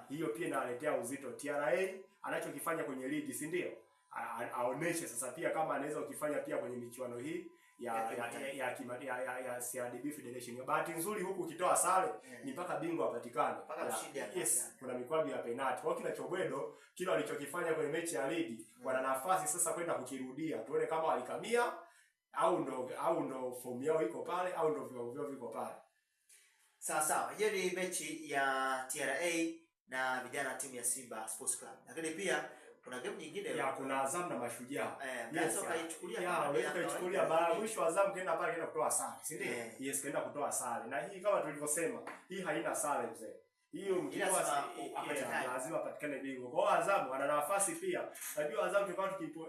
hiyo pia inaletea uzito TRA anachokifanya kwenye ligi, si ndio? Aoneshe sasa pia kama anaweza ukifanya pia kwenye michuano hii ya CRDB Federation. Bahati nzuri huku ukitoa sare ni mpaka bingwa apatikane. Yes, kuna mikwaju ya penalty. Kwa kila Chobwedo kile walichokifanya kwenye mechi ya ligi, wana nafasi sasa kwenda kukirudia. Tuone kama walikamia au ndo fomu yao iko pale au ndo viwango viko pale. Sawa. Hiyo ni mechi ya TRA na vijana timu ya Simba Sports Club. Lakini pia kuna game nyingine kuna Azam na Mashujaa. Yes, kaichukulia baada mwisho Azam kaenda pale kaenda kutoa sare, si ndio? Yes, kaenda kutoa sare. Na hii kama tulivyosema, hii haina sare mzee. Hiyo mkiwa lazima apatikane bingwa. Kwa hiyo Azam ana nafasi pia. Najua Azam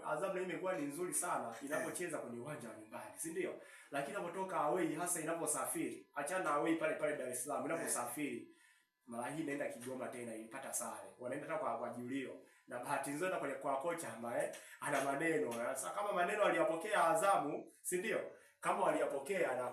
Azam na imekuwa ni nzuri sana inapocheza kwenye uwanja wa nyumbani, si ndio? Lakini inapotoka away, hasa inaposafiri, achana away pale Dar es Salaam, inaposafiri mara hii inaenda Kigoma tena ilipata sare. Wanaenda hata kwa Julio. Na bahati nzuri kwa kocha ambaye ana maneno. Sasa kama maneno aliyapokea Azamu, si ndio? Kama waliyapokea na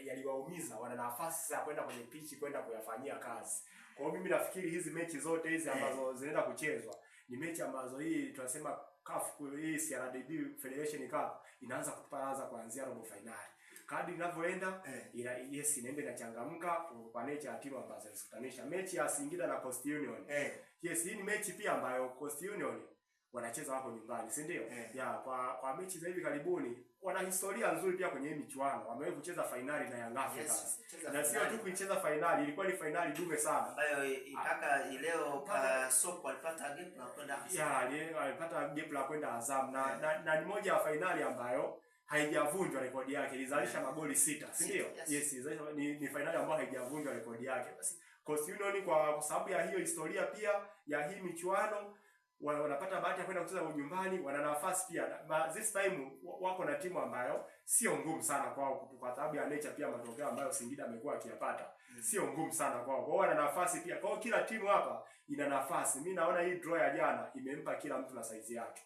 yaliwaumiza, wana nafasi ya kwenda kwenye pitch kwenda kuyafanyia kazi. Kwa hiyo mimi nafikiri hizi mechi zote hizi ambazo zinaenda kuchezwa ni mechi ambazo hii tunasema CAF hii CRDB Federation Cup inaanza kuparaza kuanzia robo finali. Kadri inavyoenda inaenda inachangamka kwa mechi ya timu ambazo zinakutanisha. Mechi ya Singida na Coast Union. Yes, hii ni mechi pia ambayo Coast Union wanacheza wako nyumbani, si ndio? Kwa mechi za hivi karibuni wana historia nzuri pia kwenye michuano. Wamewahi kucheza finali na Young Africans. Na sio tu kucheza finali, ilikuwa ni finali dume sana. Ambayo mpaka leo Soko alipata gap la kwenda Azam. Alipata gap la kwenda Azam na ni moja ya finali ambayo haijavunjwa rekodi yake. Ilizalisha magoli 6, si ndio? Yes, ni finali ambayo haijavunjwa rekodi yake. Basi Coast Union kwa sababu ya hiyo historia pia ya hii michuano wanapata bahati ya kwenda kucheza nyumbani, wana nafasi pia. This time wako na timu ambayo sio ngumu sana kwao kwa sababu ya nature pia matokeo ambayo Singida amekuwa akiyapata. Sio ngumu sana kwao. Kwa hiyo wana nafasi pia. Kwa hiyo kila timu hapa ina nafasi. Mimi naona hii draw ya jana imempa kila mtu na size yake.